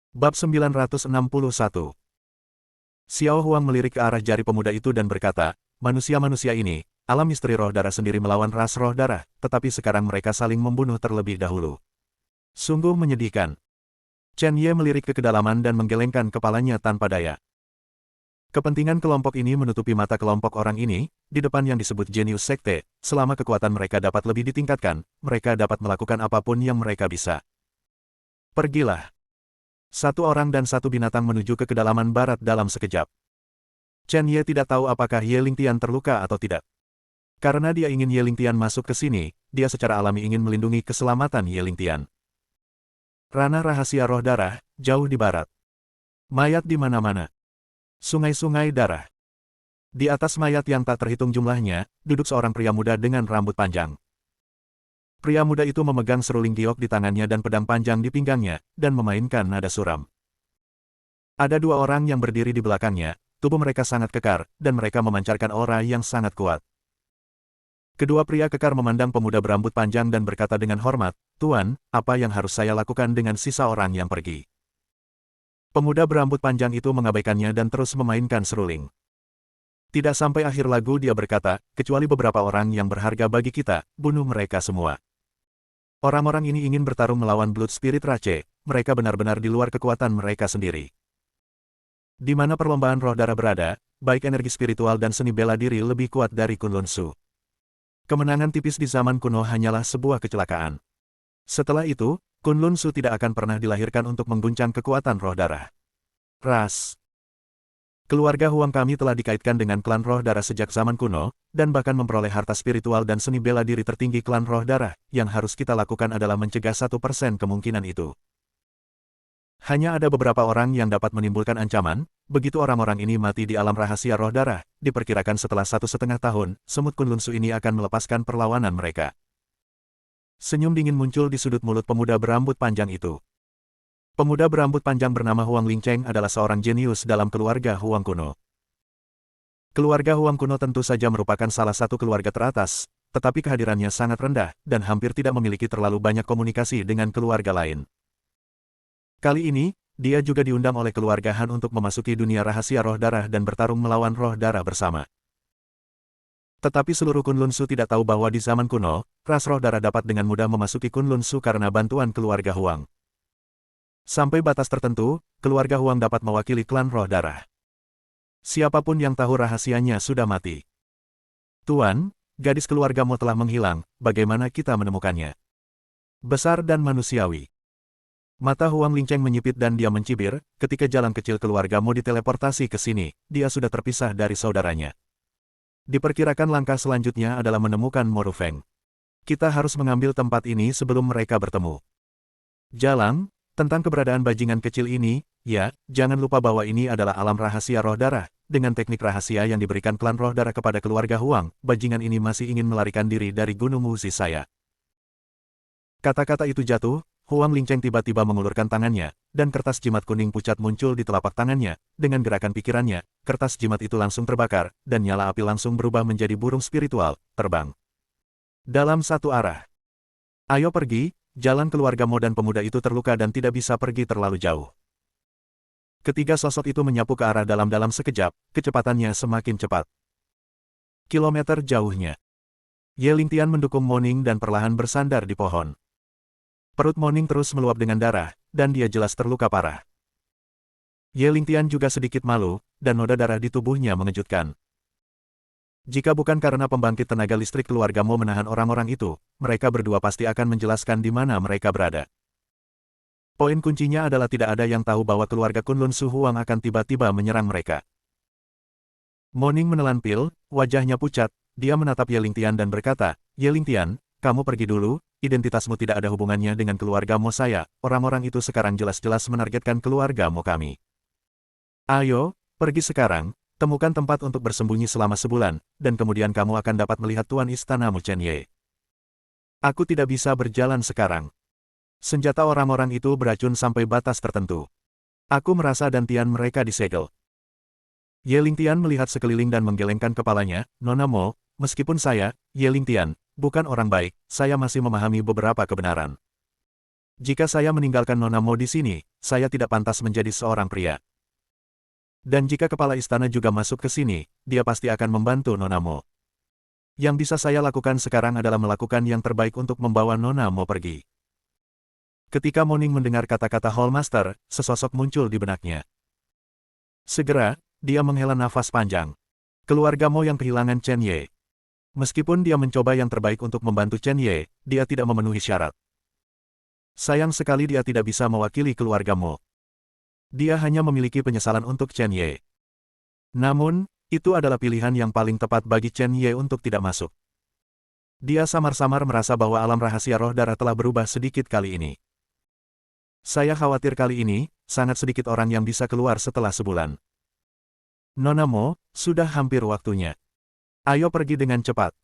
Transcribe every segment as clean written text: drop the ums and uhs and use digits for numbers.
Bab 961. Xiao Huang melirik ke arah jari pemuda itu dan berkata, manusia-manusia ini, alam misteri roh darah sendiri melawan ras roh darah, tetapi sekarang mereka saling membunuh terlebih dahulu. Sungguh menyedihkan. Chen Ye melirik ke kedalaman dan menggelengkan kepalanya tanpa daya. Kepentingan kelompok ini menutupi mata kelompok orang ini, di depan yang disebut jenius sekte, selama kekuatan mereka dapat lebih ditingkatkan, mereka dapat melakukan apapun yang mereka bisa. Pergilah. Satu orang dan satu binatang menuju ke kedalaman barat dalam sekejap. Chen Ye tidak tahu apakah Ye Lingtian terluka atau tidak. Karena dia ingin Ye Lingtian masuk ke sini, dia secara alami ingin melindungi keselamatan Ye Lingtian. Ranah rahasia roh darah, jauh di barat. Mayat di mana-mana. Sungai-sungai darah. Di atas mayat yang tak terhitung jumlahnya, duduk seorang pria muda dengan rambut panjang. Pria muda itu memegang seruling giok di tangannya dan pedang panjang di pinggangnya, dan memainkan nada suram. Ada dua orang yang berdiri di belakangnya, tubuh mereka sangat kekar, dan mereka memancarkan aura yang sangat kuat. Kedua pria kekar memandang pemuda berambut panjang dan berkata dengan hormat, "Tuan, apa yang harus saya lakukan dengan sisa orang yang pergi?" Pemuda berambut panjang itu mengabaikannya dan terus memainkan seruling. Tidak sampai akhir lagu dia berkata, "Kecuali beberapa orang yang berharga bagi kita, bunuh mereka semua." Orang-orang ini ingin bertarung melawan Blood Spirit Rache, mereka benar-benar di luar kekuatan mereka sendiri. Di mana perlombaan roh darah berada, baik energi spiritual dan seni bela diri lebih kuat dari Kunlun Su. Kemenangan tipis di zaman kuno hanyalah sebuah kecelakaan. Setelah itu, Kunlun Su tidak akan pernah dilahirkan untuk mengguncang kekuatan roh darah. Ras. Keluarga Huang kami telah dikaitkan dengan klan roh darah sejak zaman kuno, dan bahkan memperoleh harta spiritual dan seni bela diri tertinggi klan roh darah, yang harus kita lakukan adalah mencegah 1% kemungkinan itu. Hanya ada beberapa orang yang dapat menimbulkan ancaman, begitu orang-orang ini mati di alam rahasia roh darah, diperkirakan setelah 1,5 tahun, semut Kunlun Su ini akan melepaskan perlawanan mereka. Senyum dingin muncul di sudut mulut pemuda berambut panjang itu. Pemuda berambut panjang bernama Huang Lingcheng adalah seorang jenius dalam keluarga Huang kuno. Keluarga Huang kuno tentu saja merupakan salah satu keluarga teratas, tetapi kehadirannya sangat rendah, dan hampir tidak memiliki terlalu banyak komunikasi dengan keluarga lain. Kali ini, dia juga diundang oleh keluarga Han untuk memasuki dunia rahasia roh darah dan bertarung melawan roh darah bersama. Tetapi seluruh Kunlun Su tidak tahu bahwa di zaman kuno, ras roh darah dapat dengan mudah memasuki Kunlun Su karena bantuan keluarga Huang. Sampai batas tertentu, keluarga Huang dapat mewakili klan roh darah. Siapapun yang tahu rahasianya sudah mati. Tuan, gadis keluarga Mo telah menghilang, bagaimana kita menemukannya? Besar dan manusiawi. Mata Huang Lingcheng menyipit dan dia mencibir, ketika jalan kecil keluarga Mo diteleportasi ke sini, dia sudah terpisah dari saudaranya. Diperkirakan langkah selanjutnya adalah menemukan Mo Rufeng. Kita harus mengambil tempat ini sebelum mereka bertemu. Jalang. Tentang keberadaan bajingan kecil ini, ya, jangan lupa bahwa ini adalah alam rahasia roh darah. Dengan teknik rahasia yang diberikan klan roh darah kepada keluarga Huang, bajingan ini masih ingin melarikan diri dari Gunung Wuzi saya. Kata-kata itu jatuh, Huang Lingcheng tiba-tiba mengulurkan tangannya, dan kertas jimat kuning pucat muncul di telapak tangannya. Dengan gerakan pikirannya, kertas jimat itu langsung terbakar, dan nyala api langsung berubah menjadi burung spiritual, terbang dalam satu arah. Ayo pergi. Jalan keluarga Mo dan pemuda itu terluka dan tidak bisa pergi terlalu jauh. Ketiga sosok itu menyapu ke arah dalam-dalam sekejap, kecepatannya semakin cepat. Kilometer jauhnya. Ye Lingtian mendukung Moning dan perlahan bersandar di pohon. Perut Moning terus meluap dengan darah, dan dia jelas terluka parah. Ye Lingtian juga sedikit malu, dan noda darah di tubuhnya mengejutkan. Jika bukan karena pembangkit tenaga listrik keluarga Mo menahan orang-orang itu, mereka berdua pasti akan menjelaskan di mana mereka berada. Poin kuncinya adalah tidak ada yang tahu bahwa keluarga Kunlun Su Huang akan tiba-tiba menyerang mereka. Moning menelan pil, wajahnya pucat, dia menatap Ye Lingtian dan berkata, "Ye Lingtian, kamu pergi dulu, identitasmu tidak ada hubungannya dengan keluarga Mo saya, orang-orang itu sekarang jelas-jelas menargetkan keluarga Mo kami. Ayo, pergi sekarang. Temukan tempat untuk bersembunyi selama sebulan, dan kemudian kamu akan dapat melihat tuan istanamu Chen Ye. Aku tidak bisa berjalan sekarang. Senjata orang-orang itu beracun sampai batas tertentu. Aku merasa dantian mereka disegel." Ye Lingtian melihat sekeliling dan menggelengkan kepalanya, "Nona Mo, meskipun saya, Ye Lingtian, bukan orang baik, saya masih memahami beberapa kebenaran. Jika saya meninggalkan Nona Mo di sini, saya tidak pantas menjadi seorang pria. Dan jika kepala istana juga masuk ke sini, dia pasti akan membantu Nona Mo. Yang bisa saya lakukan sekarang adalah melakukan yang terbaik untuk membawa Nona Mo pergi. Ketika Moning mendengar kata-kata Hallmaster, sesosok muncul di benaknya. Segera, dia menghela nafas panjang. Keluarga Mo yang kehilangan Chen Ye. Meskipun dia mencoba yang terbaik untuk membantu Chen Ye, dia tidak memenuhi syarat. Sayang sekali dia tidak bisa mewakili keluarga Mo. Dia hanya memiliki penyesalan untuk Chen Ye. Namun, itu adalah pilihan yang paling tepat bagi Chen Ye untuk tidak masuk. Dia samar-samar merasa bahwa alam rahasia roh darah telah berubah sedikit kali ini. Saya khawatir kali ini, sangat sedikit orang yang bisa keluar setelah sebulan. Nona Mo, sudah hampir waktunya. Ayo pergi dengan cepat.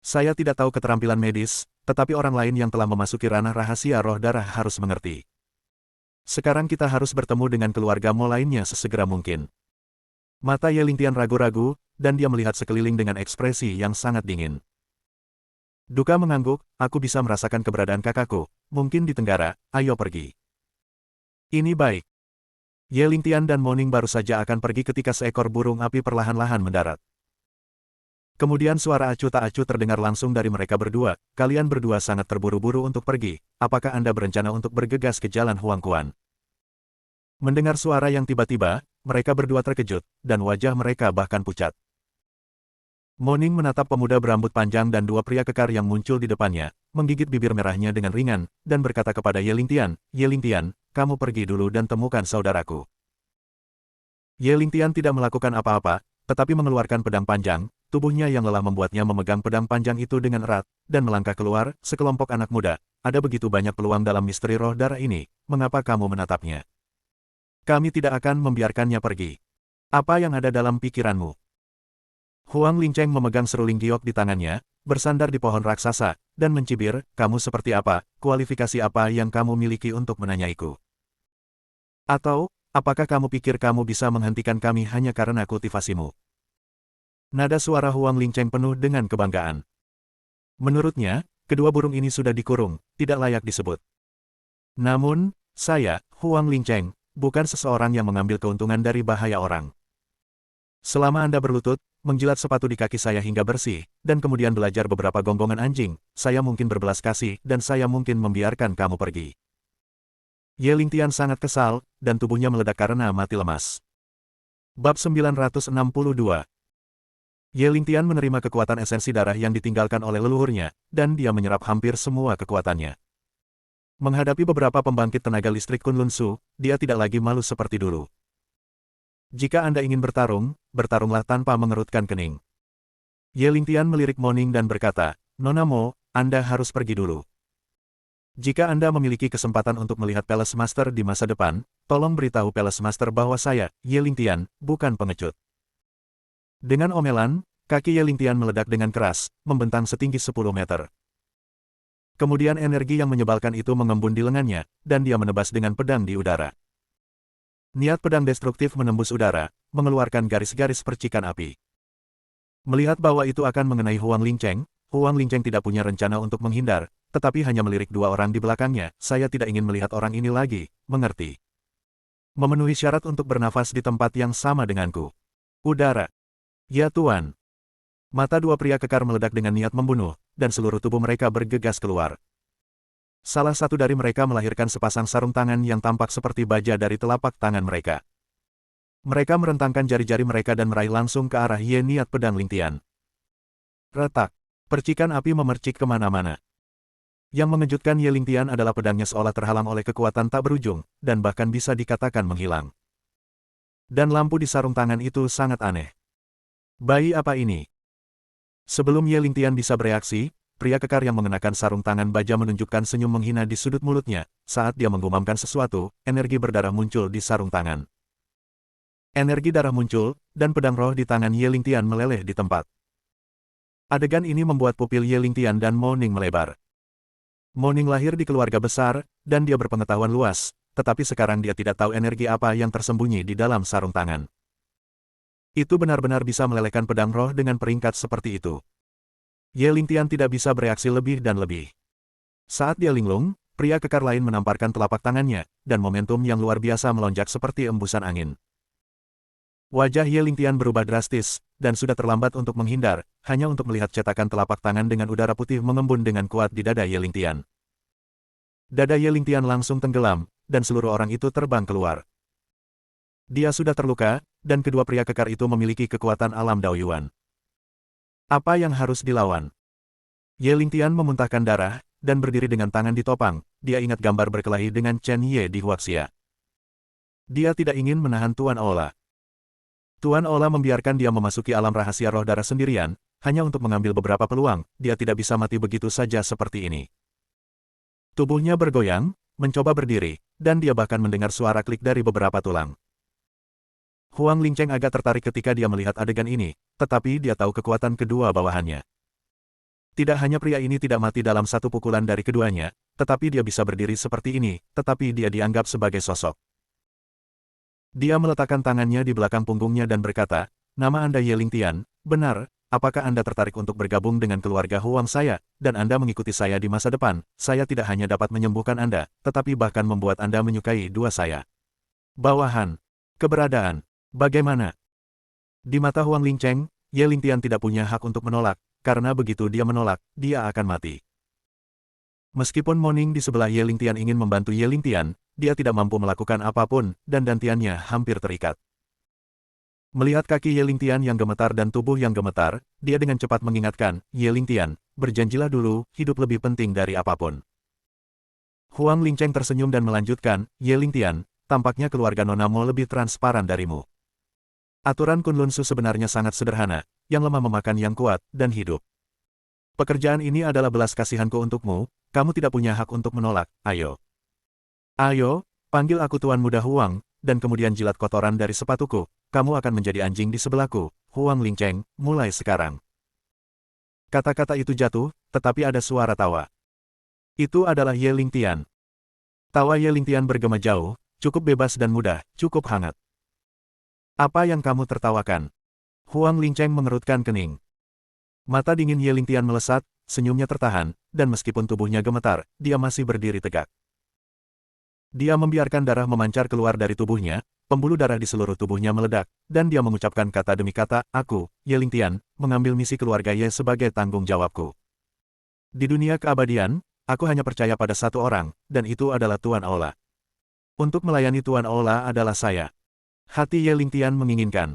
Saya tidak tahu keterampilan medis, tetapi orang lain yang telah memasuki ranah rahasia roh darah harus mengerti. Sekarang kita harus bertemu dengan keluarga Mo lainnya sesegera mungkin. Mata Ye Lingtian ragu-ragu, dan dia melihat sekeliling dengan ekspresi yang sangat dingin. Duka mengangguk, aku bisa merasakan keberadaan kakakku, mungkin di Tenggara, ayo pergi. Ini baik. Ye Lingtian dan Moning baru saja akan pergi ketika seekor burung api perlahan-lahan mendarat. Kemudian suara acuh tak acuh terdengar langsung dari mereka berdua, kalian berdua sangat terburu-buru untuk pergi, apakah Anda berencana untuk bergegas ke jalan Huangquan? Mendengar suara yang tiba-tiba, mereka berdua terkejut, dan wajah mereka bahkan pucat. Moning menatap pemuda berambut panjang dan dua pria kekar yang muncul di depannya, menggigit bibir merahnya dengan ringan, dan berkata kepada Ye Lingtian, Ye Lingtian, kamu pergi dulu dan temukan saudaraku. Ye Lingtian tidak melakukan apa-apa, tetapi mengeluarkan pedang panjang, tubuhnya yang lelah membuatnya memegang pedang panjang itu dengan erat, dan melangkah keluar, sekelompok anak muda, ada begitu banyak peluang dalam misteri roh darah ini, mengapa kamu menatapnya? Kami tidak akan membiarkannya pergi. Apa yang ada dalam pikiranmu? Huang Lingcheng memegang seruling giok di tangannya, bersandar di pohon raksasa, dan mencibir, kamu seperti apa, kualifikasi apa yang kamu miliki untuk menanyaiku? Atau, apakah kamu pikir kamu bisa menghentikan kami hanya karena kultivasimu? Nada suara Huang Lingcheng penuh dengan kebanggaan. Menurutnya, kedua burung ini sudah dikurung, tidak layak disebut. Namun, saya, Huang Lingcheng, bukan seseorang yang mengambil keuntungan dari bahaya orang. Selama Anda berlutut, menjilat sepatu di kaki saya hingga bersih, dan kemudian belajar beberapa gonggongan anjing, saya mungkin berbelas kasih dan saya mungkin membiarkan kamu pergi. Ye Lingtian sangat kesal, dan tubuhnya meledak karena mati lemas. Bab 962. Ye Lingtian menerima kekuatan esensi darah yang ditinggalkan oleh leluhurnya, dan dia menyerap hampir semua kekuatannya. Menghadapi beberapa pembangkit tenaga listrik Kunlun Su, dia tidak lagi malu seperti dulu. Jika Anda ingin bertarung, bertarunglah tanpa mengerutkan kening. Ye Lingtian melirik Moning dan berkata, Nona Mo, Anda harus pergi dulu. Jika Anda memiliki kesempatan untuk melihat Palace Master di masa depan, tolong beritahu Palace Master bahwa saya, Ye Lingtian, bukan pengecut. Dengan omelan, kaki Ye Lingtian meledak dengan keras, membentang setinggi 10 meter. Kemudian energi yang menyebalkan itu mengembun di lengannya, dan dia menebas dengan pedang di udara. Niat pedang destruktif menembus udara, mengeluarkan garis-garis percikan api. Melihat bahwa itu akan mengenai Huang Lingcheng tidak punya rencana untuk menghindar, tetapi hanya melirik dua orang di belakangnya, saya tidak ingin melihat orang ini lagi, mengerti? Memenuhi syarat untuk bernafas di tempat yang sama denganku. Udara. Ya Tuan. Mata dua pria kekar meledak dengan niat membunuh, dan seluruh tubuh mereka bergegas keluar. Salah satu dari mereka melahirkan sepasang sarung tangan yang tampak seperti baja dari telapak tangan mereka. Mereka merentangkan jari-jari mereka dan meraih langsung ke arah Ye Niat pedang Lingtian. Retak. Percikan api memercik kemana-mana. Yang mengejutkan Ye Lingtian adalah pedangnya seolah terhalang oleh kekuatan tak berujung, dan bahkan bisa dikatakan menghilang. Dan lampu di sarung tangan itu sangat aneh. Bayi apa ini? Sebelum Ye Lingtian bisa bereaksi, pria kekar yang mengenakan sarung tangan baja menunjukkan senyum menghina di sudut mulutnya. Saat dia menggumamkan sesuatu, energi berdarah muncul di sarung tangan. Energi darah muncul, dan pedang roh di tangan Ye Lingtian meleleh di tempat. Adegan ini membuat pupil Ye Lingtian dan Moning melebar. Moning lahir di keluarga besar, dan dia berpengetahuan luas, tetapi sekarang dia tidak tahu energi apa yang tersembunyi di dalam sarung tangan. Itu benar-benar bisa melelehkan pedang roh dengan peringkat seperti itu. Ye Lingtian tidak bisa bereaksi lebih dan lebih. Saat dia linglung, pria kekar lain menamparkan telapak tangannya, dan momentum yang luar biasa melonjak seperti embusan angin. Wajah Ye Lingtian berubah drastis, dan sudah terlambat untuk menghindar, hanya untuk melihat cetakan telapak tangan dengan udara putih mengembun dengan kuat di dada Ye Lingtian. Dada Ye Lingtian langsung tenggelam, dan seluruh orang itu terbang keluar. Dia sudah terluka, dan kedua pria kekar itu memiliki kekuatan alam Daoyuan. Apa yang harus dilawan? Ye Lingtian memuntahkan darah, dan berdiri dengan tangan ditopang. Dia ingat gambar berkelahi dengan Chen Ye di Huaxia. Dia tidak ingin menahan Tuan Ola. Tuan Ola membiarkan dia memasuki alam rahasia roh darah sendirian, hanya untuk mengambil beberapa peluang. Dia tidak bisa mati begitu saja seperti ini. Tubuhnya bergoyang, mencoba berdiri, dan dia bahkan mendengar suara klik dari beberapa tulang. Huang Lingcheng agak tertarik ketika dia melihat adegan ini, tetapi dia tahu kekuatan kedua bawahannya. Tidak hanya pria ini tidak mati dalam satu pukulan dari keduanya, tetapi dia bisa berdiri seperti ini, tetapi dia dianggap sebagai sosok. Dia meletakkan tangannya di belakang punggungnya dan berkata, "Nama Anda Ye Lingtian, benar, apakah Anda tertarik untuk bergabung dengan keluarga Huang saya, dan Anda mengikuti saya di masa depan? Saya tidak hanya dapat menyembuhkan Anda, tetapi bahkan membuat Anda menyukai dua saya." Bawahan. Keberadaan. Bagaimana? Di mata Huang Lingcheng, Ye Lingtian tidak punya hak untuk menolak, karena begitu dia menolak, dia akan mati. Meskipun Moning di sebelah Ye Lingtian ingin membantu Ye Lingtian, dia tidak mampu melakukan apapun, dan dantiannya hampir terikat. Melihat kaki Ye Lingtian yang gemetar dan tubuh yang gemetar, dia dengan cepat mengingatkan, "Ye Lingtian, berjanjilah dulu, hidup lebih penting dari apapun." Huang Lingcheng tersenyum dan melanjutkan, "Ye Lingtian, tampaknya keluarga Nona Mo lebih transparan darimu. Aturan Kunlun Su sebenarnya sangat sederhana, yang lemah memakan yang kuat, dan hidup. Pekerjaan ini adalah belas kasihanku untukmu, kamu tidak punya hak untuk menolak, ayo. Ayo, panggil aku Tuan Muda Huang, dan kemudian jilat kotoran dari sepatuku, kamu akan menjadi anjing di sebelahku, Huang Lingcheng, mulai sekarang." Kata-kata itu jatuh, tetapi ada suara tawa. Itu adalah Ye Lingtian. Tawa Ye Lingtian bergema jauh, cukup bebas dan mudah, cukup hangat. "Apa yang kamu tertawakan?" Huang Lingcheng mengerutkan kening. Mata dingin Ye Lingtian melesat, senyumnya tertahan, dan meskipun tubuhnya gemetar, dia masih berdiri tegak. Dia membiarkan darah memancar keluar dari tubuhnya, pembuluh darah di seluruh tubuhnya meledak, dan dia mengucapkan kata demi kata, "Aku, Ye Lingtian, mengambil misi keluarga Ye sebagai tanggung jawabku. Di dunia keabadian, aku hanya percaya pada satu orang, dan itu adalah Tuan Ola. Untuk melayani Tuan Ola adalah saya." Hati Ye Lingtian menginginkan.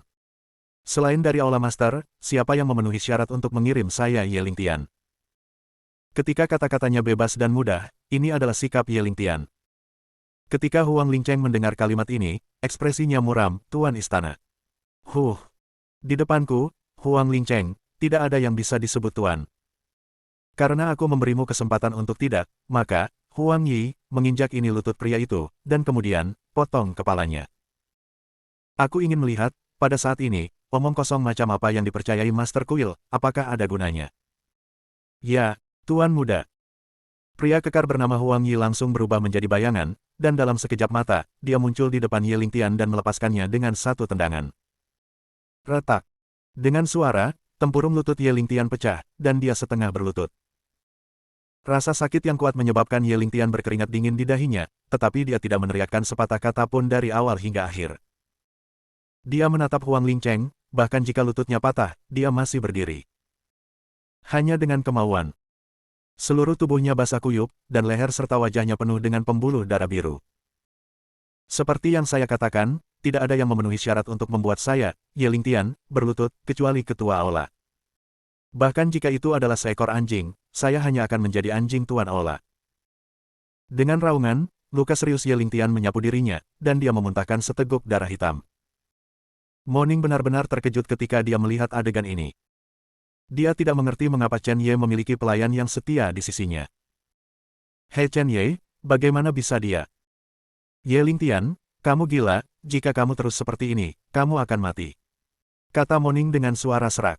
Selain dari Aula Master, siapa yang memenuhi syarat untuk mengirim saya Ye Lingtian? Ketika kata-katanya bebas dan mudah, ini adalah sikap Ye Lingtian. Ketika Huang Lingcheng mendengar kalimat ini, ekspresinya muram, "Tuan Istana." Di depanku, Huang Lingcheng, tidak ada yang bisa disebut Tuan. Karena aku memberimu kesempatan untuk tidak, maka, Huang Yi, menginjak ini lutut pria itu, dan kemudian, potong kepalanya. Aku ingin melihat, pada saat ini, omong kosong macam apa yang dipercayai Master Kuil, apakah ada gunanya? Ya, Tuan Muda. Pria kekar bernama Huang Yi langsung berubah menjadi bayangan, dan dalam sekejap mata, dia muncul di depan Ye Lingtian dan melepaskannya dengan satu tendangan. Retak. Dengan suara, tempurung lutut Ye Lingtian pecah, dan dia setengah berlutut. Rasa sakit yang kuat menyebabkan Ye Lingtian berkeringat dingin di dahinya, tetapi dia tidak meneriakkan sepatah kata pun dari awal hingga akhir. Dia menatap Huang Lingcheng, bahkan jika lututnya patah, dia masih berdiri. Hanya dengan kemauan. Seluruh tubuhnya basah kuyup, dan leher serta wajahnya penuh dengan pembuluh darah biru. Seperti yang saya katakan, tidak ada yang memenuhi syarat untuk membuat saya, Ye Lingtian, berlutut, kecuali Ketua Aula. Bahkan jika itu adalah seekor anjing, saya hanya akan menjadi anjing Tuan Aula. Dengan raungan, luka serius Ye Lingtian menyapu dirinya, dan dia memuntahkan seteguk darah hitam. Moning benar-benar terkejut ketika dia melihat adegan ini. Dia tidak mengerti mengapa Chen Ye memiliki pelayan yang setia di sisinya. "Hei Chen Ye, bagaimana bisa dia?" "Ye Lingtian, kamu gila, jika kamu terus seperti ini, kamu akan mati," kata Moning dengan suara serak.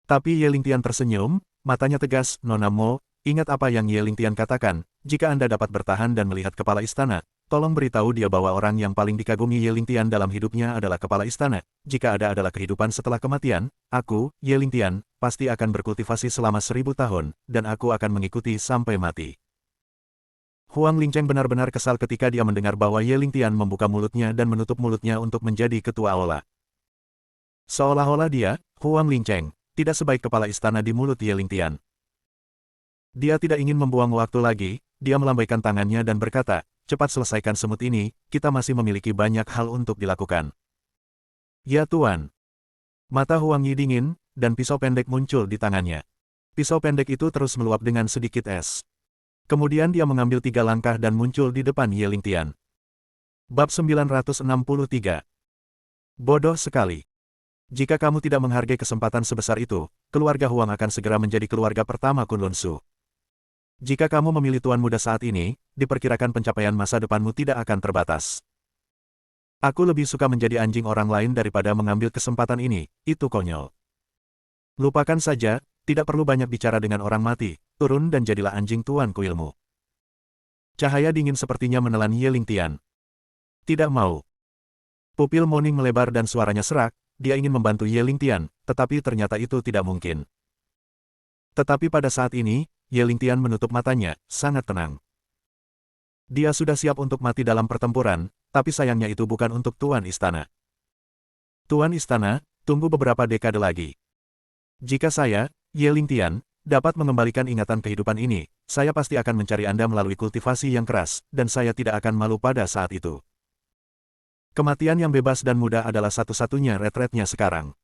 Tapi Ye Lingtian tersenyum, matanya tegas, "Nona Mo, ingat apa yang Ye Lingtian katakan, jika Anda dapat bertahan dan melihat kepala istana, tolong beritahu dia bahwa orang yang paling dikagumi Ye Lingtian dalam hidupnya adalah kepala istana. Jika ada adalah kehidupan setelah kematian, aku, Ye Lingtian, pasti akan berkultivasi selama 1000 tahun, dan aku akan mengikuti sampai mati." Huang Lingcheng benar-benar kesal ketika dia mendengar bahwa Ye Lingtian membuka mulutnya dan menutup mulutnya untuk menjadi ketua aula. Seolah-olah dia, Huang Lingcheng, tidak sebaik kepala istana di mulut Ye Lingtian. Dia tidak ingin membuang waktu lagi, dia melambaikan tangannya dan berkata, cepat selesaikan semut ini, kita masih memiliki banyak hal untuk dilakukan. Ya Tuan. Mata Huang Yi dingin, dan pisau pendek muncul di tangannya. Pisau pendek itu terus meluap dengan sedikit es. Kemudian dia mengambil 3 langkah dan muncul di depan Ye Lingtian. Bab 963. Bodoh sekali. Jika kamu tidak menghargai kesempatan sebesar itu, keluarga Huang akan segera menjadi keluarga pertama Kunlun Su. Jika kamu memilih tuan muda saat ini, diperkirakan pencapaian masa depanmu tidak akan terbatas. Aku lebih suka menjadi anjing orang lain daripada mengambil kesempatan ini, itu konyol. Lupakan saja, tidak perlu banyak bicara dengan orang mati, turun dan jadilah anjing tuan kuilmu. Cahaya dingin sepertinya menelan Ye Lingtian. Tidak mau. Pupil Moning melebar dan suaranya serak, dia ingin membantu Ye Lingtian, tetapi ternyata itu tidak mungkin. Tetapi pada saat ini, Ye Lingtian menutup matanya, sangat tenang. Dia sudah siap untuk mati dalam pertempuran, tapi sayangnya itu bukan untuk Tuan Istana. Tuan Istana, tunggu beberapa dekade lagi. Jika saya, Ye Lingtian, dapat mengembalikan ingatan kehidupan ini, saya pasti akan mencari Anda melalui kultivasi yang keras, dan saya tidak akan malu pada saat itu. Kematian yang bebas dan mudah adalah satu-satunya retretnya sekarang.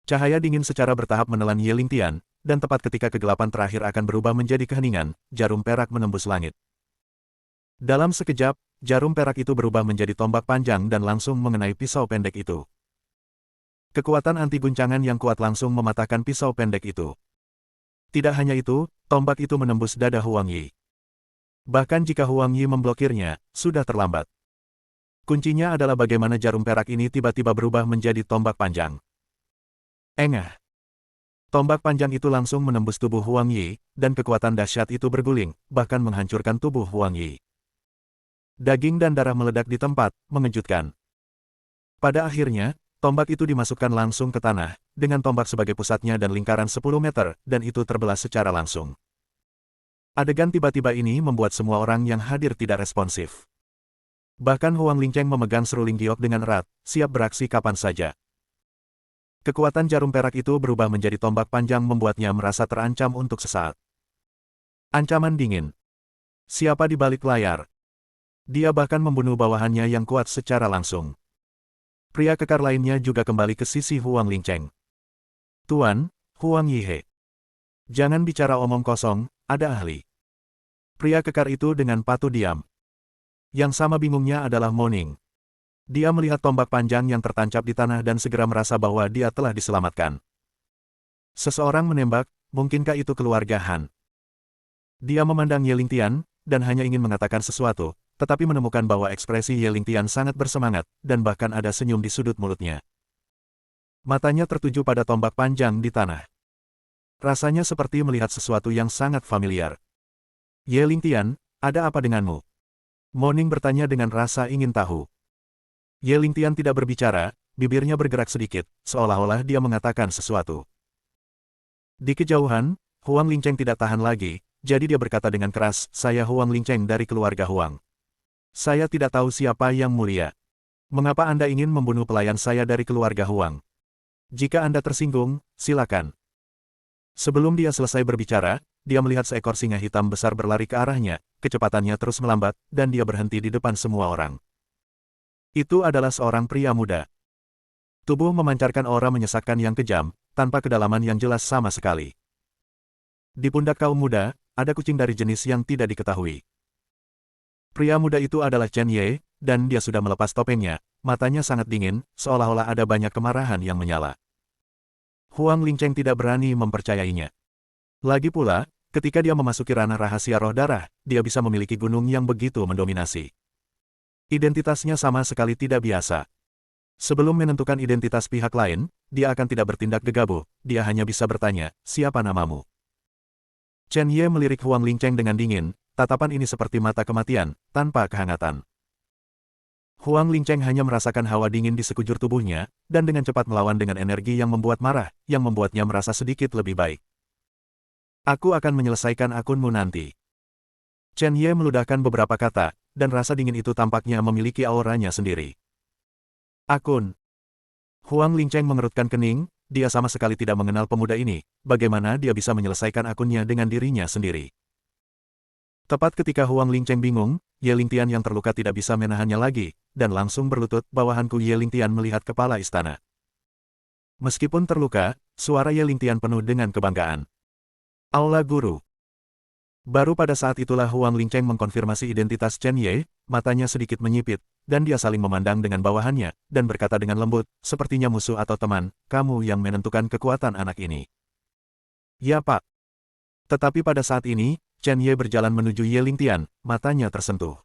Cahaya dingin secara bertahap menelan Ye Lingtian, dan tepat ketika kegelapan terakhir akan berubah menjadi keheningan, jarum perak menembus langit. Dalam sekejap, jarum perak itu berubah menjadi tombak panjang dan langsung mengenai pisau pendek itu. Kekuatan anti guncangan yang kuat langsung mematahkan pisau pendek itu. Tidak hanya itu, tombak itu menembus dada Huang Yi. Bahkan jika Huang Yi memblokirnya, sudah terlambat. Kuncinya adalah bagaimana jarum perak ini tiba-tiba berubah menjadi tombak panjang. Engah. Tombak panjang itu langsung menembus tubuh Huang Yi, dan kekuatan dahsyat itu berguling, bahkan menghancurkan tubuh Huang Yi. Daging dan darah meledak di tempat, mengejutkan. Pada akhirnya, tombak itu dimasukkan langsung ke tanah, dengan tombak sebagai pusatnya dan lingkaran 10 meter, dan itu terbelah secara langsung. Adegan tiba-tiba ini membuat semua orang yang hadir tidak responsif. Bahkan Huang Lingcheng memegang seruling giok dengan erat, siap beraksi kapan saja. Kekuatan jarum perak itu berubah menjadi tombak panjang membuatnya merasa terancam untuk sesaat. Ancaman dingin. Siapa di balik layar? Dia bahkan membunuh bawahannya yang kuat secara langsung. Pria kekar lainnya juga kembali ke sisi Huang Lingcheng. Tuan, Huang Yihe. Jangan bicara omong kosong, ada ahli. Pria kekar itu dengan patuh diam. Yang sama bingungnya adalah Moning. Dia melihat tombak panjang yang tertancap di tanah dan segera merasa bahwa dia telah diselamatkan. Seseorang menembak, mungkinkah itu keluarga Han? Dia memandang Ye Lingtian, dan hanya ingin mengatakan sesuatu, tetapi menemukan bahwa ekspresi Ye Lingtian sangat bersemangat, dan bahkan ada senyum di sudut mulutnya. Matanya tertuju pada tombak panjang di tanah. Rasanya seperti melihat sesuatu yang sangat familiar. Ye Lingtian, ada apa denganmu? Moning bertanya dengan rasa ingin tahu. Ye Lingtian tidak berbicara, bibirnya bergerak sedikit, seolah-olah dia mengatakan sesuatu. Di kejauhan, Huang Lingcheng tidak tahan lagi, jadi dia berkata dengan keras, saya Huang Lingcheng dari keluarga Huang. Saya tidak tahu siapa yang mulia. Mengapa Anda ingin membunuh pelayan saya dari keluarga Huang? Jika Anda tersinggung, silakan. Sebelum dia selesai berbicara, dia melihat seekor singa hitam besar berlari ke arahnya, kecepatannya terus melambat, dan dia berhenti di depan semua orang. Itu adalah seorang pria muda. Tubuh memancarkan aura menyesakkan yang kejam, tanpa kedalaman yang jelas sama sekali. Di pundak kaum muda, ada kucing dari jenis yang tidak diketahui. Pria muda itu adalah Chen Ye, dan dia sudah melepas topengnya, matanya sangat dingin, seolah-olah ada banyak kemarahan yang menyala. Huang Lingcheng tidak berani mempercayainya. Lagi pula, ketika dia memasuki ranah rahasia roh darah, dia bisa memiliki gunung yang begitu mendominasi. Identitasnya sama sekali tidak biasa. Sebelum menentukan identitas pihak lain, dia akan tidak bertindak gegabah, dia hanya bisa bertanya, siapa namamu? Chen Ye melirik Huang Lingcheng dengan dingin, tatapan ini seperti mata kematian, tanpa kehangatan. Huang Lingcheng hanya merasakan hawa dingin di sekujur tubuhnya, dan dengan cepat melawan dengan energi yang membuat marah, yang membuatnya merasa sedikit lebih baik. Aku akan menyelesaikan akunmu nanti. Chen Ye meludahkan beberapa kata, dan rasa dingin itu tampaknya memiliki auranya sendiri. Akun. Huang Lingcheng mengerutkan kening, dia sama sekali tidak mengenal pemuda ini, bagaimana dia bisa menyelesaikan akunnya dengan dirinya sendiri. Tepat ketika Huang Lingcheng bingung, Ye Lingtian yang terluka tidak bisa menahannya lagi, dan langsung berlutut bawahanku. Ye Lingtian melihat kepala istana. Meskipun terluka, suara Ye Lingtian penuh dengan kebanggaan. Aula Guru. Baru pada saat itulah Huang Lingcheng mengkonfirmasi identitas Chen Ye, matanya sedikit menyipit, dan dia saling memandang dengan bawahannya, dan berkata dengan lembut, sepertinya musuh atau teman, kamu yang menentukan kekuatan anak ini. Ya Pak. Tetapi pada saat ini, Chen Ye berjalan menuju Ye Lingtian, matanya tersentuh.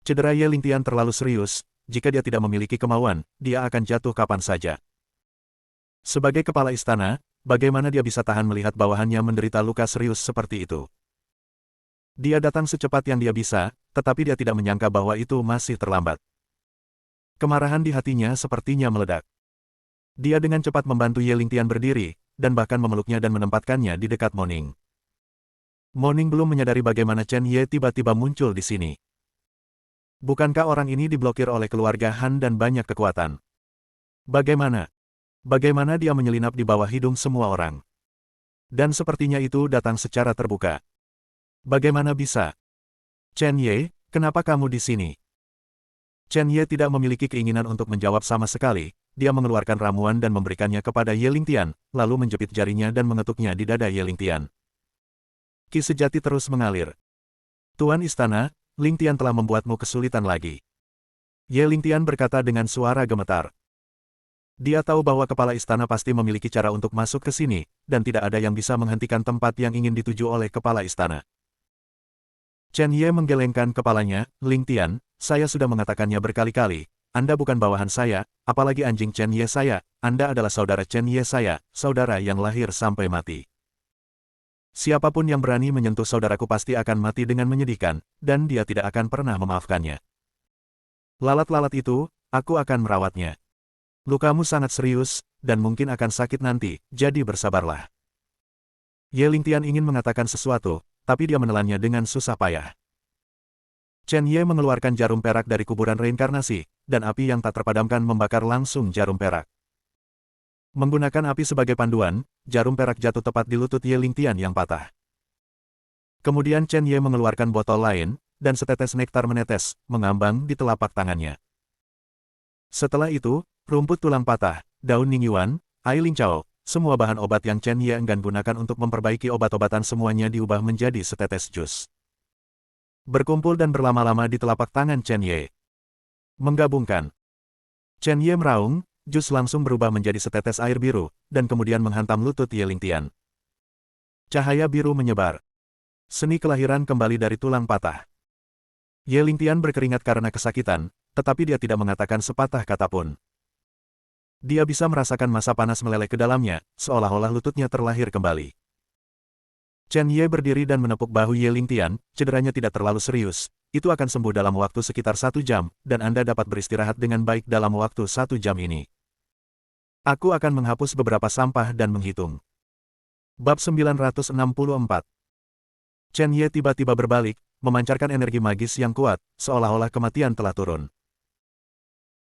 Cedera Ye Lingtian terlalu serius, jika dia tidak memiliki kemauan, dia akan jatuh kapan saja. Sebagai kepala istana, bagaimana dia bisa tahan melihat bawahannya menderita luka serius seperti itu? Dia datang secepat yang dia bisa, tetapi dia tidak menyangka bahwa itu masih terlambat. Kemarahan di hatinya sepertinya meledak. Dia dengan cepat membantu Ye Lingtian berdiri, dan bahkan memeluknya dan menempatkannya di dekat Moning. Moning belum menyadari bagaimana Chen Ye tiba-tiba muncul di sini. Bukankah orang ini diblokir oleh keluarga Han dan banyak kekuatan? Bagaimana dia menyelinap di bawah hidung semua orang? Dan sepertinya itu datang secara terbuka. Bagaimana bisa? Chen Ye, kenapa kamu di sini? Chen Ye tidak memiliki keinginan untuk menjawab sama sekali, dia mengeluarkan ramuan dan memberikannya kepada Ye Lingtian, lalu menjepit jarinya dan mengetuknya di dada Ye Lingtian. Ki sejati terus mengalir. Tuan Istana, Lingtian telah membuatmu kesulitan lagi. Ye Lingtian berkata dengan suara gemetar. Dia tahu bahwa kepala istana pasti memiliki cara untuk masuk ke sini, dan tidak ada yang bisa menghentikan tempat yang ingin dituju oleh kepala istana. Chen Ye menggelengkan kepalanya, Lingtian, saya sudah mengatakannya berkali-kali, Anda bukan bawahan saya, apalagi anjing Chen Ye saya, Anda adalah saudara Chen Ye saya, saudara yang lahir sampai mati. Siapapun yang berani menyentuh saudaraku pasti akan mati dengan menyedihkan, dan dia tidak akan pernah memaafkannya. Lalat-lalat itu, aku akan merawatnya. Lukamu sangat serius, dan mungkin akan sakit nanti, jadi bersabarlah. Ye Lingtian ingin mengatakan sesuatu, tapi dia menelannya dengan susah payah. Chen Ye mengeluarkan jarum perak dari kuburan reinkarnasi, dan api yang tak terpadamkan membakar langsung jarum perak. Menggunakan api sebagai panduan, jarum perak jatuh tepat di lutut Ye Lingtian yang patah. Kemudian Chen Ye mengeluarkan botol lain, dan setetes nektar menetes, mengambang di telapak tangannya. Setelah itu, rumput tulang patah, daun Ningyuan, air lincao, semua bahan obat yang Chen Ye enggan gunakan untuk memperbaiki obat-obatan semuanya diubah menjadi setetes jus. Berkumpul dan berlama-lama di telapak tangan Chen Ye. Menggabungkan. Chen Ye meraung, jus langsung berubah menjadi setetes air biru, dan kemudian menghantam lutut Ye Lingtian. Cahaya biru menyebar. Seni kelahiran kembali dari tulang patah. Ye Lingtian berkeringat karena kesakitan, tetapi dia tidak mengatakan sepatah kata pun. Dia bisa merasakan masa panas meleleh ke dalamnya, seolah-olah lututnya terlahir kembali. Chen Ye berdiri dan menepuk bahu Ye Lingtian, cederanya tidak terlalu serius, itu akan sembuh dalam waktu sekitar 1 jam, dan Anda dapat beristirahat dengan baik dalam waktu 1 jam ini. Aku akan menghapus beberapa sampah dan menghitung. Bab 964. Chen Ye tiba-tiba berbalik, memancarkan energi magis yang kuat, seolah-olah kematian telah turun.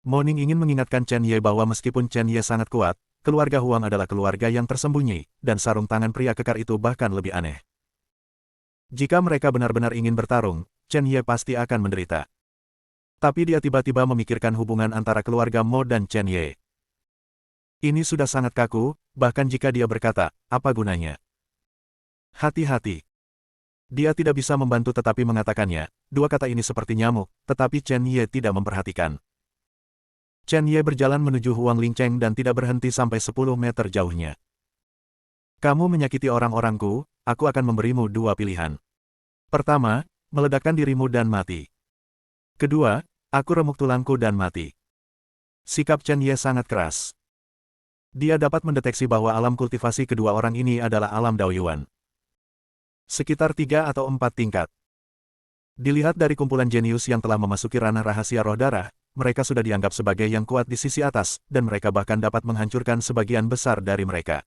Moning ingin mengingatkan Chen Ye bahwa meskipun Chen Ye sangat kuat, keluarga Huang adalah keluarga yang tersembunyi, dan sarung tangan pria kekar itu bahkan lebih aneh. Jika mereka benar-benar ingin bertarung, Chen Ye pasti akan menderita. Tapi dia tiba-tiba memikirkan hubungan antara keluarga Mo dan Chen Ye. Ini sudah sangat kaku, bahkan jika dia berkata, apa gunanya? Hati-hati. Dia tidak bisa membantu tetapi mengatakannya, dua kata ini seperti nyamuk, tetapi Chen Ye tidak memperhatikan. Chen Ye berjalan menuju Huang Lingcheng dan tidak berhenti sampai 10 meter jauhnya. Kamu menyakiti orang-orangku, aku akan memberimu 2 pilihan. Pertama, meledakkan dirimu dan mati. Kedua, aku remuk tulangku dan mati. Sikap Chen Ye sangat keras. Dia dapat mendeteksi bahwa alam kultivasi kedua orang ini adalah alam Daoyuan. Sekitar 3 atau 4 tingkat. Dilihat dari kumpulan jenius yang telah memasuki ranah rahasia roh darah, mereka sudah dianggap sebagai yang kuat di sisi atas, dan mereka bahkan dapat menghancurkan sebagian besar dari mereka.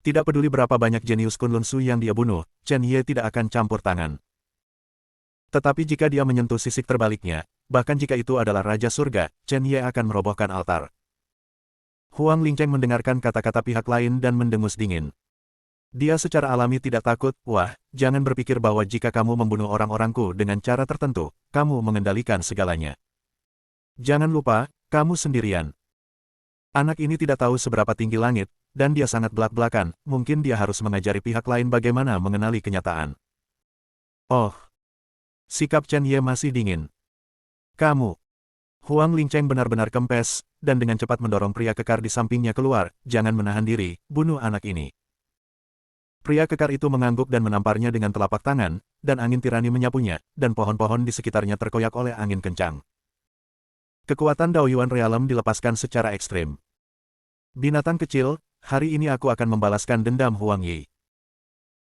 Tidak peduli berapa banyak jenius Kunlun Su yang dia bunuh, Chen Ye tidak akan campur tangan. Tetapi jika dia menyentuh sisik terbaliknya, bahkan jika itu adalah Raja Surga, Chen Ye akan merobohkan altar. Huang Lingcheng mendengarkan kata-kata pihak lain dan mendengus dingin. Dia secara alami tidak takut, wah, jangan berpikir bahwa jika kamu membunuh orang-orangku dengan cara tertentu, kamu mengendalikan segalanya. Jangan lupa, kamu sendirian. Anak ini tidak tahu seberapa tinggi langit, dan dia sangat belak-belakan, mungkin dia harus mengajari pihak lain bagaimana mengenali kenyataan. Oh. Sikap Chen Ye masih dingin. Kamu. Huang Lingcheng benar-benar kempes, dan dengan cepat mendorong pria kekar di sampingnya keluar, jangan menahan diri, bunuh anak ini. Pria kekar itu mengangguk dan menamparnya dengan telapak tangan, dan angin tirani menyapunya, dan pohon-pohon di sekitarnya terkoyak oleh angin kencang. Kekuatan Daoyuan Realem dilepaskan secara ekstrim. Binatang kecil, hari ini aku akan membalaskan dendam Huang Yi.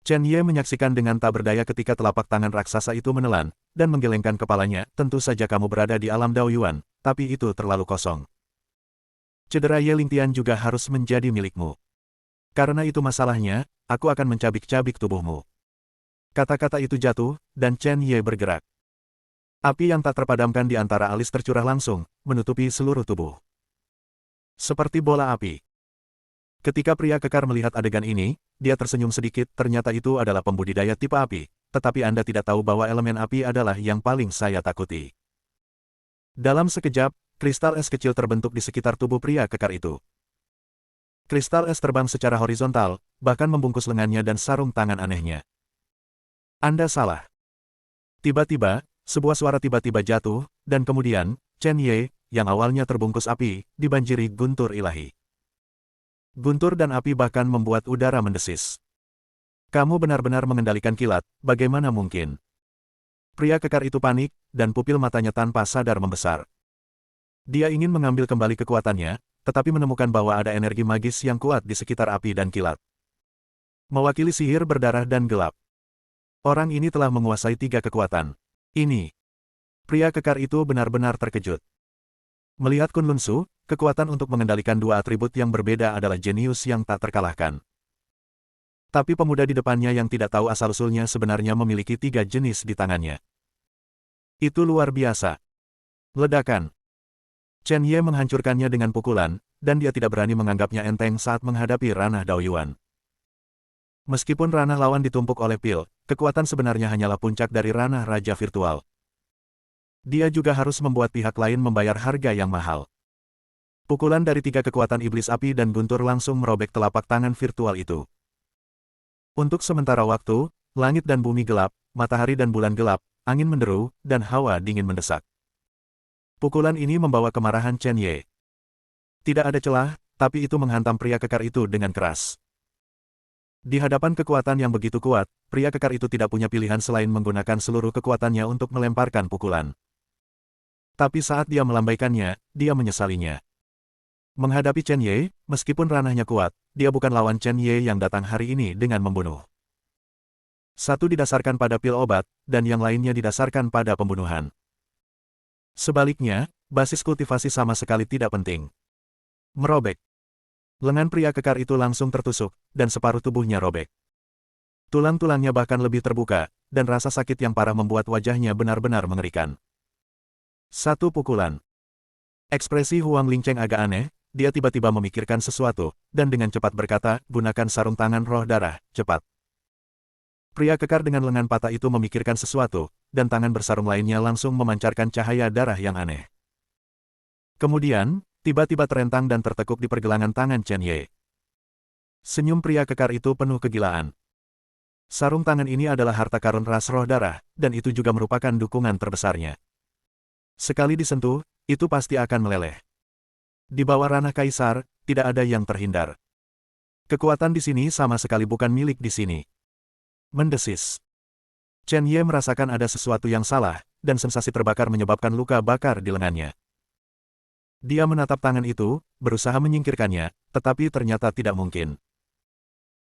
Chen Ye menyaksikan dengan tak berdaya ketika telapak tangan raksasa itu menelan, dan menggelengkan kepalanya, tentu saja kamu berada di alam Daoyuan, tapi itu terlalu kosong. Cedera Ye Lingtian juga harus menjadi milikmu. Karena itu masalahnya, aku akan mencabik-cabik tubuhmu. Kata-kata itu jatuh, dan Chen Ye bergerak. Api yang tak terpadamkan di antara alis tercurah langsung, menutupi seluruh tubuh. Seperti bola api. Ketika pria kekar melihat adegan ini, dia tersenyum sedikit, ternyata itu adalah pembudidaya tipe api, tetapi Anda tidak tahu bahwa elemen api adalah yang paling saya takuti. Dalam sekejap, kristal es kecil terbentuk di sekitar tubuh pria kekar itu. Kristal es terbang secara horizontal, bahkan membungkus lengannya dan sarung tangan anehnya. Anda salah. Tiba-tiba, sebuah suara tiba-tiba jatuh, dan kemudian, Chen Ye, yang awalnya terbungkus api, dibanjiri guntur ilahi. Guntur dan api bahkan membuat udara mendesis. Kamu benar-benar mengendalikan kilat, bagaimana mungkin? Pria kekar itu panik, dan pupil matanya tanpa sadar membesar. Dia ingin mengambil kembali kekuatannya, tetapi menemukan bahwa ada energi magis yang kuat di sekitar api dan kilat. Mewakili sihir berdarah dan gelap. Orang ini telah menguasai 3 kekuatan. Ini. Pria kekar itu benar-benar terkejut. Melihat Kunlun Su, kekuatan untuk mengendalikan 2 atribut yang berbeda adalah jenius yang tak terkalahkan. Tapi pemuda di depannya yang tidak tahu asal-usulnya sebenarnya memiliki 3 jenis di tangannya. Itu luar biasa. Ledakan. Chen Ye menghancurkannya dengan pukulan, dan dia tidak berani menganggapnya enteng saat menghadapi ranah Daoyuan. Meskipun ranah lawan ditumpuk oleh pil, kekuatan sebenarnya hanyalah puncak dari ranah raja virtual. Dia juga harus membuat pihak lain membayar harga yang mahal. Pukulan dari 3 kekuatan iblis api dan guntur langsung merobek telapak tangan virtual itu. Untuk sementara waktu, langit dan bumi gelap, matahari dan bulan gelap, angin menderu, dan hawa dingin mendesak. Pukulan ini membawa kemarahan Chen Ye. Tidak ada celah, tapi itu menghantam pria kekar itu dengan keras. Di hadapan kekuatan yang begitu kuat, pria kekar itu tidak punya pilihan selain menggunakan seluruh kekuatannya untuk melemparkan pukulan. Tapi saat dia melambaikannya, dia menyesalinya. Menghadapi Chen Ye, meskipun ranahnya kuat, dia bukan lawan Chen Ye yang datang hari ini dengan membunuh. Satu didasarkan pada pil obat, dan yang lainnya didasarkan pada pembunuhan. Sebaliknya, basis kultivasi sama sekali tidak penting. Merobek. Lengan pria kekar itu langsung tertusuk, dan separuh tubuhnya robek. Tulang-tulangnya bahkan lebih terbuka, dan rasa sakit yang parah membuat wajahnya benar-benar mengerikan. 1 pukulan. Ekspresi Huang Lingcheng agak aneh, dia tiba-tiba memikirkan sesuatu, dan dengan cepat berkata, gunakan sarung tangan roh darah, cepat. Pria kekar dengan lengan patah itu memikirkan sesuatu, dan tangan bersarung lainnya langsung memancarkan cahaya darah yang aneh. Kemudian, tiba-tiba terentang dan tertekuk di pergelangan tangan Chen Ye. Senyum pria kekar itu penuh kegilaan. Sarung tangan ini adalah harta karun ras roh darah, dan itu juga merupakan dukungan terbesarnya. Sekali disentuh, itu pasti akan meleleh. Di bawah ranah kaisar, tidak ada yang terhindar. Kekuatan di sini sama sekali bukan milik di sini. Mendesis. Chen Ye merasakan ada sesuatu yang salah, dan sensasi terbakar menyebabkan luka bakar di lengannya. Dia menatap tangan itu, berusaha menyingkirkannya, tetapi ternyata tidak mungkin.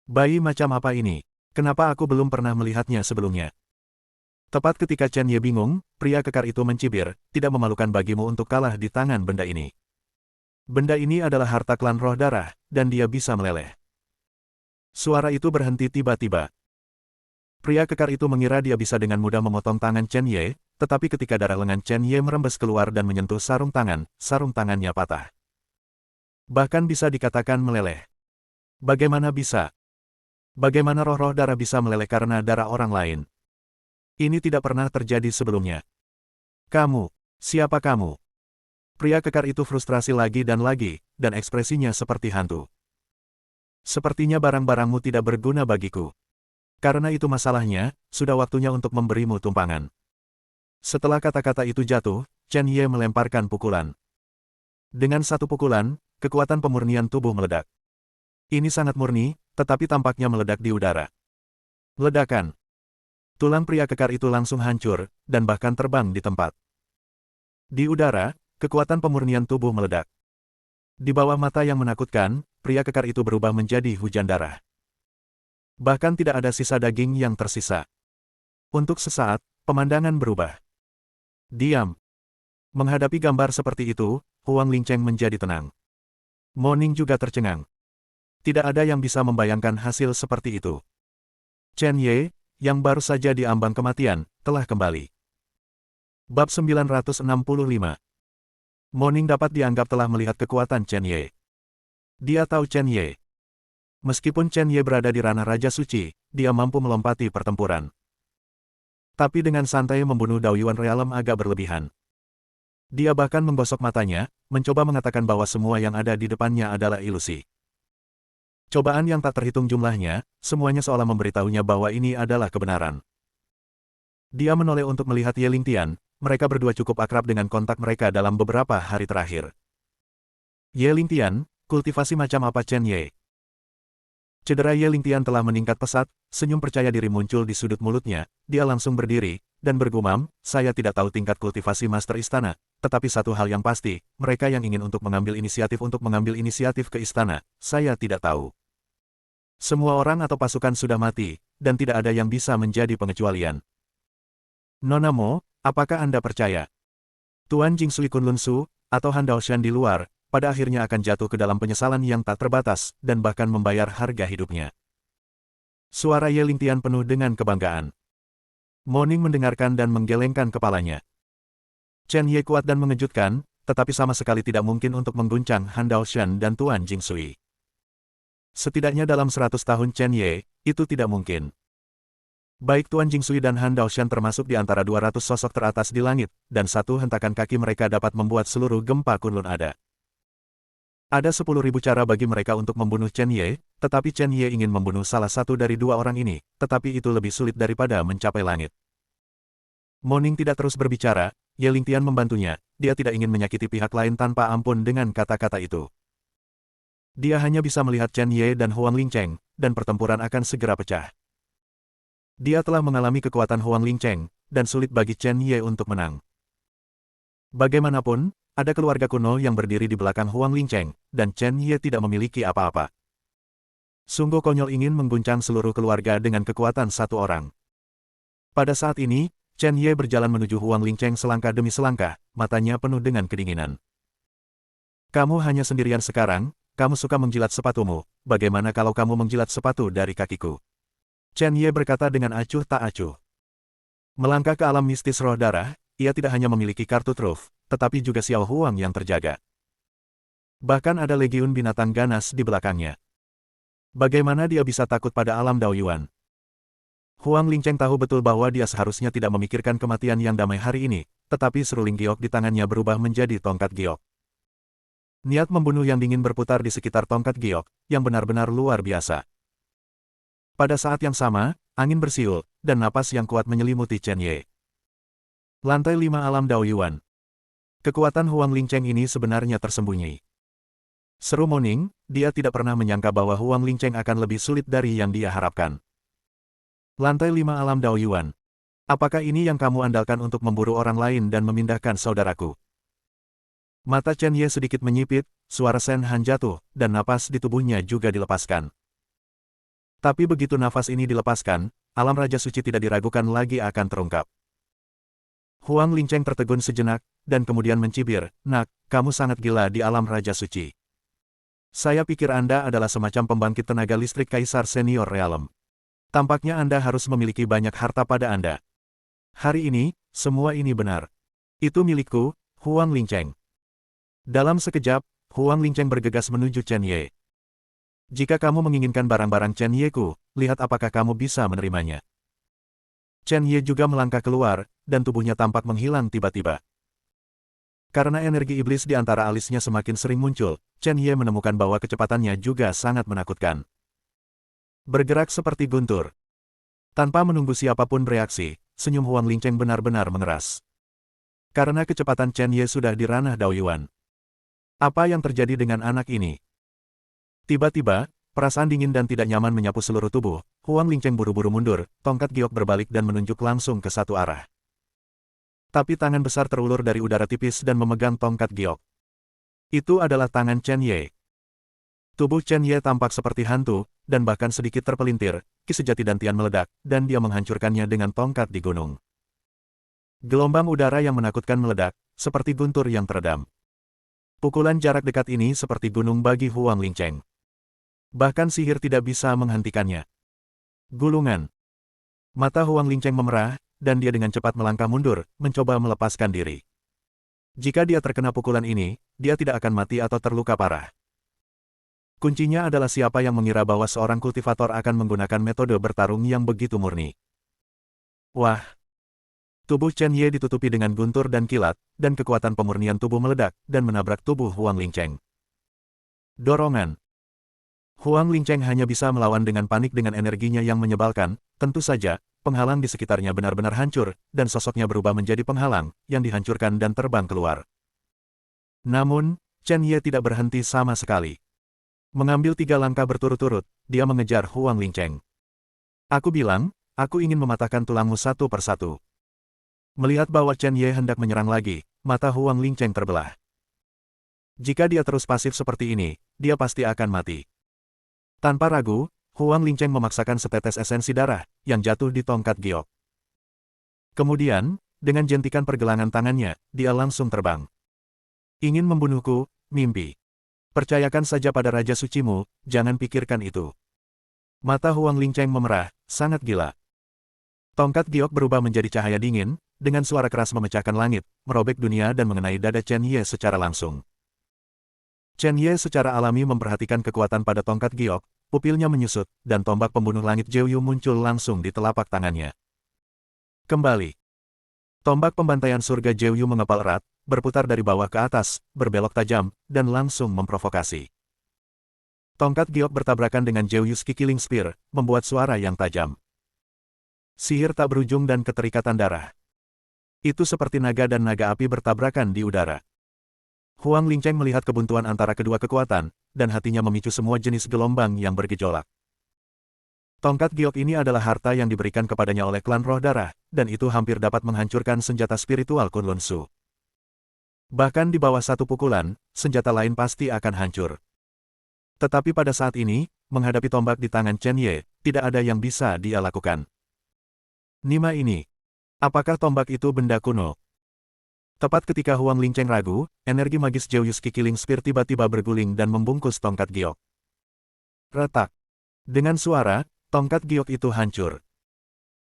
Bayi macam apa ini? Kenapa aku belum pernah melihatnya sebelumnya? Tepat ketika Chen Ye bingung, pria kekar itu mencibir, tidak memalukan bagimu untuk kalah di tangan benda ini. Benda ini adalah harta klan roh darah, dan dia bisa meleleh. Suara itu berhenti tiba-tiba. Pria kekar itu mengira dia bisa dengan mudah memotong tangan Chen Ye, tetapi ketika darah lengan Chen Ye merembes keluar dan menyentuh sarung tangannya patah. Bahkan bisa dikatakan meleleh. Bagaimana bisa? Bagaimana roh-roh darah bisa meleleh karena darah orang lain? Ini tidak pernah terjadi sebelumnya. Kamu, siapa kamu? Pria kekar itu frustrasi lagi, dan ekspresinya seperti hantu. Sepertinya barang-barangmu tidak berguna bagiku. Karena itu masalahnya, sudah waktunya untuk memberimu tumpangan. Setelah kata-kata itu jatuh, Chen Ye melemparkan pukulan. Dengan satu pukulan, kekuatan pemurnian tubuh meledak. Ini sangat murni, tetapi tampaknya meledak di udara. Ledakan. Tulang pria kekar itu langsung hancur, dan bahkan terbang di tempat. Di udara, kekuatan pemurnian tubuh meledak. Di bawah mata yang menakutkan, pria kekar itu berubah menjadi hujan darah. Bahkan tidak ada sisa daging yang tersisa. Untuk sesaat, pemandangan berubah. Diam. Menghadapi gambar seperti itu, Huang Lingcheng menjadi tenang. Mo Ning juga tercengang. Tidak ada yang bisa membayangkan hasil seperti itu. Chen Ye, yang baru saja diambang kematian, telah kembali. Bab 965. Mo Ning dapat dianggap telah melihat kekuatan Chen Ye. Dia tahu Chen Ye. Meskipun Chen Ye berada di ranah Raja Suci, dia mampu melompati pertempuran. Tapi dengan santai membunuh Dao Yuan Realem agak berlebihan. Dia bahkan menggosok matanya, mencoba mengatakan bahwa semua yang ada di depannya adalah ilusi. Cobaan yang tak terhitung jumlahnya, semuanya seolah memberitahunya bahwa ini adalah kebenaran. Dia menoleh untuk melihat Ye Lingtian, mereka berdua cukup akrab dengan kontak mereka dalam beberapa hari terakhir. Ye Lingtian, kultivasi macam apa Chen Ye? Cedera Ye Lingtian telah meningkat pesat, senyum percaya diri muncul di sudut mulutnya, dia langsung berdiri, dan bergumam, saya tidak tahu tingkat kultivasi Master Istana, tetapi satu hal yang pasti, mereka yang ingin mengambil inisiatif ke istana, saya tidak tahu. Semua orang atau pasukan sudah mati, dan tidak ada yang bisa menjadi pengecualian. Nona Mo, apakah Anda percaya? Tuan Jingsui Kunlun Su, atau Han Daoshan di luar, pada akhirnya akan jatuh ke dalam penyesalan yang tak terbatas, dan bahkan membayar harga hidupnya. Suara Ye Lingtian penuh dengan kebanggaan. Mo Ning mendengarkan dan menggelengkan kepalanya. Chen Ye kuat dan mengejutkan, tetapi sama sekali tidak mungkin untuk mengguncang Han Daoshan dan Tuan Jingsui. Setidaknya dalam 100 tahun Chen Ye, itu tidak mungkin. Baik Tuan Jingsui dan Han Daoshan termasuk di antara 200 sosok teratas di langit, dan satu hentakan kaki mereka dapat membuat seluruh gempa Kunlun ada. Ada 10.000 cara bagi mereka untuk membunuh Chen Ye, tetapi Chen Ye ingin membunuh salah satu dari dua orang ini, tetapi itu lebih sulit daripada mencapai langit. Mo Ning tidak terus berbicara, Ye Lingtian membantunya, dia tidak ingin menyakiti pihak lain tanpa ampun dengan kata-kata itu. Dia hanya bisa melihat Chen Ye dan Huang Lingcheng, dan pertempuran akan segera pecah. Dia telah mengalami kekuatan Huang Lingcheng, dan sulit bagi Chen Ye untuk menang. Bagaimanapun, ada keluarga kuno yang berdiri di belakang Huang Lingcheng, dan Chen Ye tidak memiliki apa-apa. Sungguh konyol ingin mengguncang seluruh keluarga dengan kekuatan satu orang. Pada saat ini, Chen Ye berjalan menuju Huang Lingcheng selangkah demi selangkah, matanya penuh dengan kedinginan. Kamu hanya sendirian sekarang, kamu suka menjilat sepatumu, bagaimana kalau kamu menjilat sepatu dari kakiku? Chen Ye berkata dengan acuh tak acuh. Melangkah ke alam mistis roh darah, ia tidak hanya memiliki kartu truf, tetapi juga Xiao Huang yang terjaga. Bahkan ada legiun binatang ganas di belakangnya. Bagaimana dia bisa takut pada alam Dao Yuan? Huang Lingcheng tahu betul bahwa dia seharusnya tidak memikirkan kematian yang damai hari ini, tetapi seruling giok di tangannya berubah menjadi tongkat giok. Niat membunuh yang dingin berputar di sekitar tongkat giok, yang benar-benar luar biasa. Pada saat yang sama, angin bersiul, dan napas yang kuat menyelimuti Chen Ye. Lantai 5 alam Dao Yuan. Kekuatan Huang Lingcheng ini sebenarnya tersembunyi. Seru Mo Ning, dia tidak pernah menyangka bahwa Huang Lingcheng akan lebih sulit dari yang dia harapkan. Lantai 5 alam Dao Yuan. Apakah ini yang kamu andalkan untuk memburu orang lain dan memindahkan saudaraku? Mata Chen Ye sedikit menyipit, suara Shen Han jatuh, dan napas di tubuhnya juga dilepaskan. Tapi begitu nafas ini dilepaskan, alam Raja Suci tidak diragukan lagi akan terungkap. Huang Lingcheng tertegun sejenak, dan kemudian mencibir, "Nak, kamu sangat gila di alam Raja Suci." Saya pikir Anda adalah semacam pembangkit tenaga listrik Kaisar Senior Realm. Tampaknya Anda harus memiliki banyak harta pada Anda. Hari ini, semua ini benar. Itu milikku, Huang Lingcheng. Dalam sekejap, Huang Lingcheng bergegas menuju Chen Ye. Jika kamu menginginkan barang-barang Chen Ye-ku, lihat apakah kamu bisa menerimanya. Chen Ye juga melangkah keluar, dan tubuhnya tampak menghilang tiba-tiba. Karena energi iblis di antara alisnya semakin sering muncul, Chen Ye menemukan bahwa kecepatannya juga sangat menakutkan. Bergerak seperti guntur. Tanpa menunggu siapapun bereaksi, senyum Huang Lingcheng benar-benar mengeras. Karena kecepatan Chen Ye sudah di ranah Daoyuan. Apa yang terjadi dengan anak ini? Tiba-tiba, perasaan dingin dan tidak nyaman menyapu seluruh tubuh. Huang Lingcheng buru-buru mundur, tongkat giok berbalik dan menunjuk langsung ke satu arah. Tapi tangan besar terulur dari udara tipis dan memegang tongkat giok. Itu adalah tangan Chen Ye. Tubuh Chen Ye tampak seperti hantu, dan bahkan sedikit terpelintir, ki sejati dantian meledak, dan dia menghancurkannya dengan tongkat di gunung. Gelombang udara yang menakutkan meledak, seperti guntur yang teredam. Pukulan jarak dekat ini seperti gunung bagi Huang Lingcheng. Bahkan sihir tidak bisa menghentikannya. Gulungan. Mata Huang Lingcheng memerah, dan dia dengan cepat melangkah mundur, mencoba melepaskan diri. Jika dia terkena pukulan ini, dia tidak akan mati atau terluka parah. Kuncinya adalah siapa yang mengira bahwa seorang kultivator akan menggunakan metode bertarung yang begitu murni. Wah! Tubuh Chen Ye ditutupi dengan guntur dan kilat, dan kekuatan pemurnian tubuh meledak, dan menabrak tubuh Huang Lingcheng. Dorongan. Huang Lingcheng hanya bisa melawan dengan panik dengan energinya yang menyebalkan, tentu saja, penghalang di sekitarnya benar-benar hancur, dan sosoknya berubah menjadi penghalang, yang dihancurkan dan terbang keluar. Namun, Chen Ye tidak berhenti sama sekali. Mengambil 3 langkah berturut-turut, dia mengejar Huang Lingcheng. Aku bilang, aku ingin mematahkan tulangmu satu persatu. Melihat bahwa Chen Ye hendak menyerang lagi, mata Huang Lingcheng terbelah. Jika dia terus pasif seperti ini, dia pasti akan mati. Tanpa ragu, Huang Lingcheng memaksakan setetes esensi darah, yang jatuh di tongkat giok. Kemudian, dengan jentikan pergelangan tangannya, dia langsung terbang. Ingin membunuhku, mimpi. Percayakan saja pada Raja Sucimu, jangan pikirkan itu. Mata Huang Lingcheng memerah, sangat gila. Tongkat giok berubah menjadi cahaya dingin, dengan suara keras memecahkan langit, merobek dunia dan mengenai dada Chen Ye secara langsung. Chen Ye secara alami memperhatikan kekuatan pada tongkat giok, pupilnya menyusut, dan tombak pembunuh langit Jiuyu muncul langsung di telapak tangannya. Kembali. Tombak pembantaian surga Jiuyu mengepal erat, berputar dari bawah ke atas, berbelok tajam, dan langsung memprovokasi. Tongkat giok bertabrakan dengan Jiuyu's Killing Spear, membuat suara yang tajam. Sihir tak berujung dan keterikatan darah. Itu seperti naga dan naga api bertabrakan di udara. Huang Lingcheng melihat kebuntuan antara kedua kekuatan, dan hatinya memicu semua jenis gelombang yang bergejolak. Tongkat giok ini adalah harta yang diberikan kepadanya oleh klan roh darah, dan itu hampir dapat menghancurkan senjata spiritual Kunlun Su. Bahkan di bawah satu pukulan, senjata lain pasti akan hancur. Tetapi pada saat ini, menghadapi tombak di tangan Chen Ye, tidak ada yang bisa dia lakukan. Nima ini. Apakah tombak itu benda kuno? Tepat ketika Huang Lingcheng ragu, energi magis Jiuyu's Killing Spear tiba-tiba berguling dan membungkus tongkat giok. Retak. Dengan suara, tongkat giok itu hancur.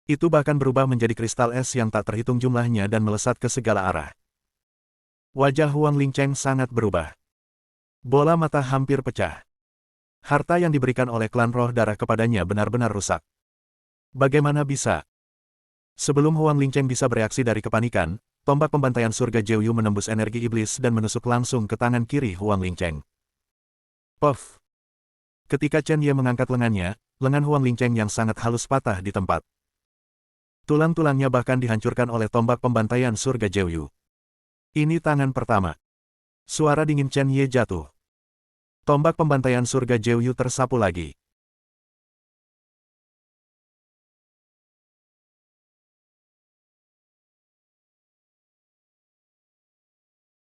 Itu bahkan berubah menjadi kristal es yang tak terhitung jumlahnya dan melesat ke segala arah. Wajah Huang Lingcheng sangat berubah. Bola mata hampir pecah. Harta yang diberikan oleh klan roh darah kepadanya benar-benar rusak. Bagaimana bisa? Sebelum Huang Lingcheng bisa bereaksi dari kepanikan, tombak pembantaian surga Jiuyu menembus energi iblis dan menusuk langsung ke tangan kiri Huang Lingcheng. Puff! Ketika Chen Ye mengangkat lengannya, lengan Huang Lingcheng yang sangat halus patah di tempat. Tulang-tulangnya bahkan dihancurkan oleh tombak pembantaian surga Jiuyu. Ini tangan pertama. Suara dingin Chen Ye jatuh. Tombak pembantaian surga Jiuyu tersapu lagi.